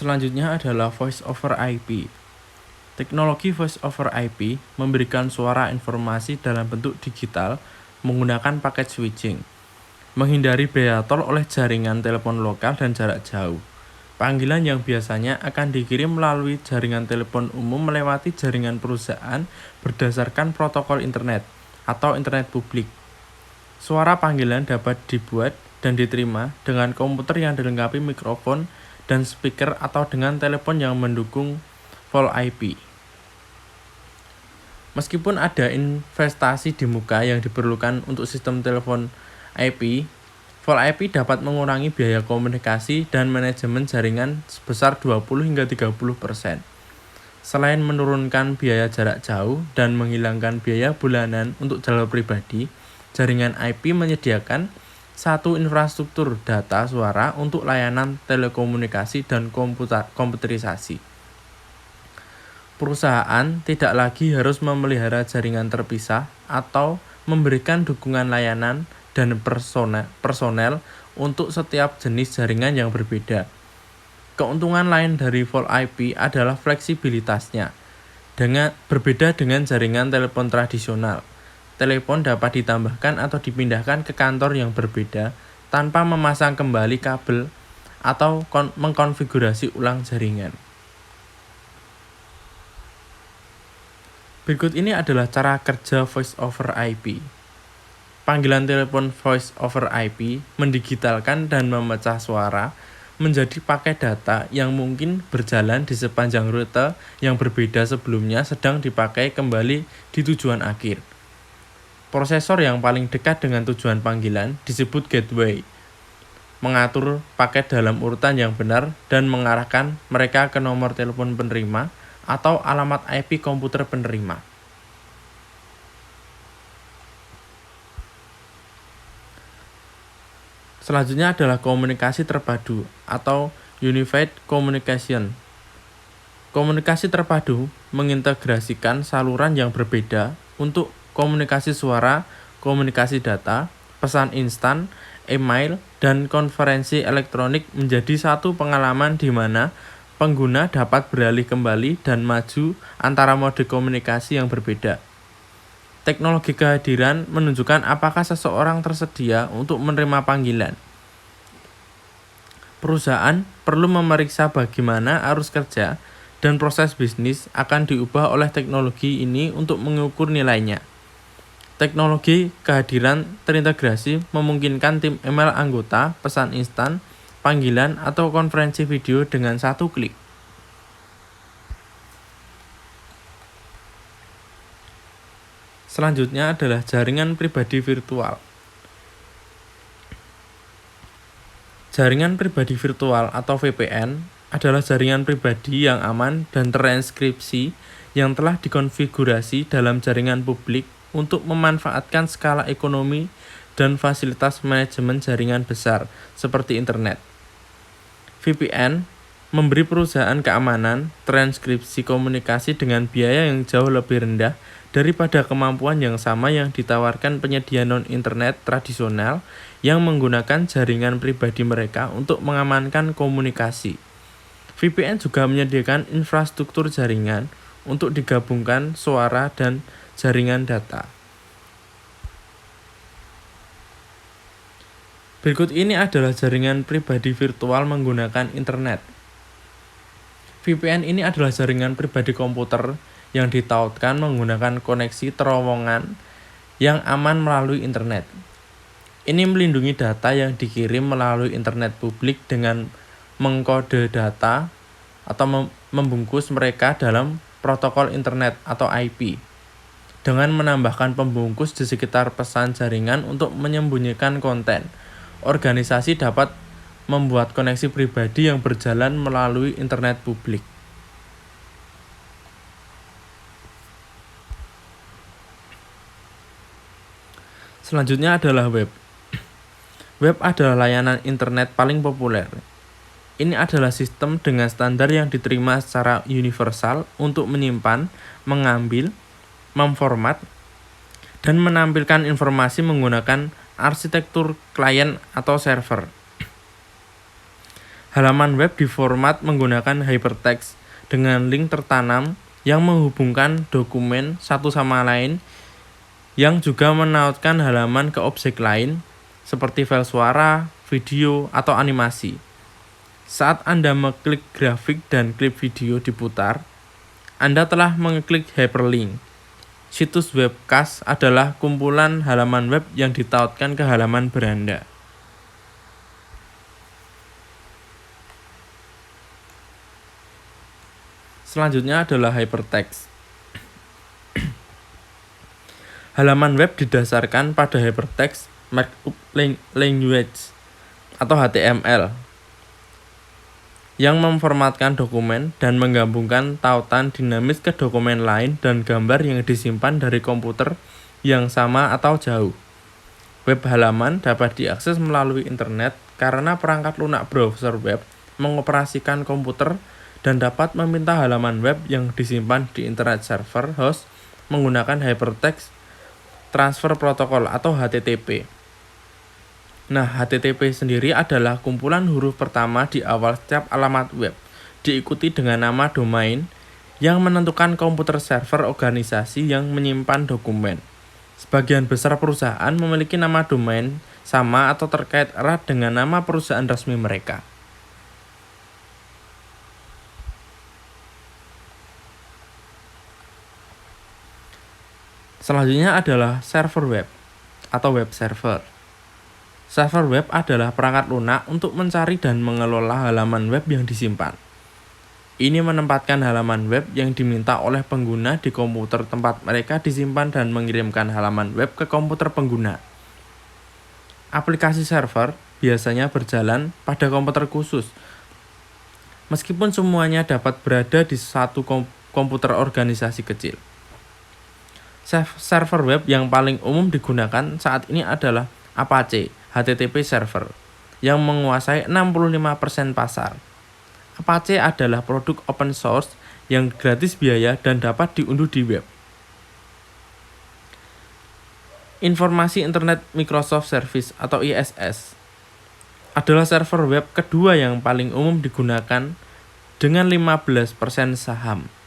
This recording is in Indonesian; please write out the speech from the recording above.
Selanjutnya adalah Voice over IP. Teknologi Voice over IP memberikan suara informasi dalam bentuk digital menggunakan paket switching, menghindari biaya tol oleh jaringan telepon lokal dan jarak jauh. Panggilan yang biasanya akan dikirim melalui jaringan telepon umum melewati jaringan perusahaan berdasarkan protokol internet atau internet publik. Suara panggilan dapat dibuat dan diterima dengan komputer yang dilengkapi mikrofon dan speaker atau dengan telepon yang mendukung VoIP. Meskipun ada investasi di muka yang diperlukan untuk sistem telepon IP, VoIP dapat mengurangi biaya komunikasi dan manajemen jaringan sebesar 20 hingga 30%. Selain menurunkan biaya jarak jauh dan menghilangkan biaya bulanan untuk jalur pribadi, jaringan IP menyediakan satu infrastruktur data suara untuk layanan telekomunikasi dan komputerisasi. Perusahaan tidak lagi harus memelihara jaringan terpisah atau memberikan dukungan layanan dan personel untuk setiap jenis jaringan yang berbeda. Keuntungan lain dari VoIP adalah fleksibilitasnya. Berbeda dengan jaringan telepon tradisional, telepon dapat ditambahkan atau dipindahkan ke kantor yang berbeda tanpa memasang kembali kabel atau mengkonfigurasi ulang jaringan. Berikut ini adalah cara kerja Voice over IP. Panggilan telepon Voice over IP mendigitalkan dan memecah suara menjadi paket data yang mungkin berjalan di sepanjang rute yang berbeda sebelumnya sedang dipakai kembali di tujuan akhir. Prosesor yang paling dekat dengan tujuan panggilan disebut gateway, mengatur paket dalam urutan yang benar dan mengarahkan mereka ke nomor telepon penerima atau alamat IP komputer penerima. Selanjutnya adalah komunikasi terpadu atau Unified Communication. Komunikasi terpadu mengintegrasikan saluran yang berbeda untuk komunikasi suara, komunikasi data, pesan instan, email, dan konferensi elektronik menjadi satu pengalaman di mana pengguna dapat beralih kembali dan maju antara mode komunikasi yang berbeda. Teknologi kehadiran menunjukkan apakah seseorang tersedia untuk menerima panggilan. Perusahaan perlu memeriksa bagaimana arus kerja dan proses bisnis akan diubah oleh teknologi ini untuk mengukur nilainya. Teknologi kehadiran terintegrasi memungkinkan tim email anggota, pesan instan, panggilan, atau konferensi video dengan satu klik. Selanjutnya adalah jaringan pribadi virtual. Jaringan pribadi virtual atau VPN adalah jaringan pribadi yang aman dan terinskripsi yang telah dikonfigurasi dalam jaringan publik untuk memanfaatkan skala ekonomi dan fasilitas manajemen jaringan besar seperti internet. VPN memberi perusahaan keamanan transkripsi komunikasi dengan biaya yang jauh lebih rendah daripada kemampuan yang sama yang ditawarkan penyedia non-internet tradisional yang menggunakan jaringan pribadi mereka untuk mengamankan komunikasi. VPN juga menyediakan infrastruktur jaringan untuk digabungkan suara dan jaringan data. Berikut ini adalah jaringan pribadi virtual menggunakan internet. VPN ini adalah jaringan pribadi komputer yang ditautkan menggunakan koneksi terowongan yang aman melalui internet. Ini melindungi data yang dikirim melalui internet publik dengan mengkode data atau membungkus mereka dalam protokol internet atau IP, dengan menambahkan pembungkus di sekitar pesan jaringan untuk menyembunyikan konten. Organisasi dapat membuat koneksi pribadi yang berjalan melalui internet publik. Selanjutnya adalah web. Web adalah layanan internet paling populer. Ini adalah sistem dengan standar yang diterima secara universal untuk menyimpan, mengambil, memformat, dan menampilkan informasi menggunakan arsitektur klien atau server. Halaman web diformat menggunakan hypertext dengan link tertanam yang menghubungkan dokumen satu sama lain, yang juga menautkan halaman ke objek lain seperti file suara, video, atau animasi. Saat Anda mengklik grafik dan klip video diputar, Anda telah mengklik hyperlink. Situs webcast adalah kumpulan halaman web yang ditautkan ke halaman beranda. Selanjutnya adalah hypertext. Halaman web didasarkan pada hypertext markup language atau HTML yang memformatkan dokumen dan menggabungkan tautan dinamis ke dokumen lain dan gambar yang disimpan dari komputer yang sama atau jauh. Web halaman dapat diakses melalui internet karena perangkat lunak browser web mengoperasikan komputer dan dapat meminta halaman web yang disimpan di Internet Server Host menggunakan Hypertext Transfer Protocol atau HTTP. Nah, HTTP sendiri adalah kumpulan huruf pertama di awal setiap alamat web, diikuti dengan nama domain yang menentukan komputer server organisasi yang menyimpan dokumen. Sebagian besar perusahaan memiliki nama domain sama atau terkait erat dengan nama perusahaan resmi mereka. Selanjutnya adalah server web atau web server. Server web adalah perangkat lunak untuk mencari dan mengelola halaman web yang disimpan. Ini menempatkan halaman web yang diminta oleh pengguna di komputer tempat mereka disimpan dan mengirimkan halaman web ke komputer pengguna. Aplikasi server biasanya berjalan pada komputer khusus. Meskipun semuanya dapat berada di satu komputer organisasi kecil. Server web yang paling umum digunakan saat ini adalah Apache HTTP server yang menguasai 65% pasar. Apache adalah produk open source yang gratis biaya dan dapat diunduh di web. Informasi Internet Microsoft Service atau ISS adalah server web kedua yang paling umum digunakan dengan 15% saham.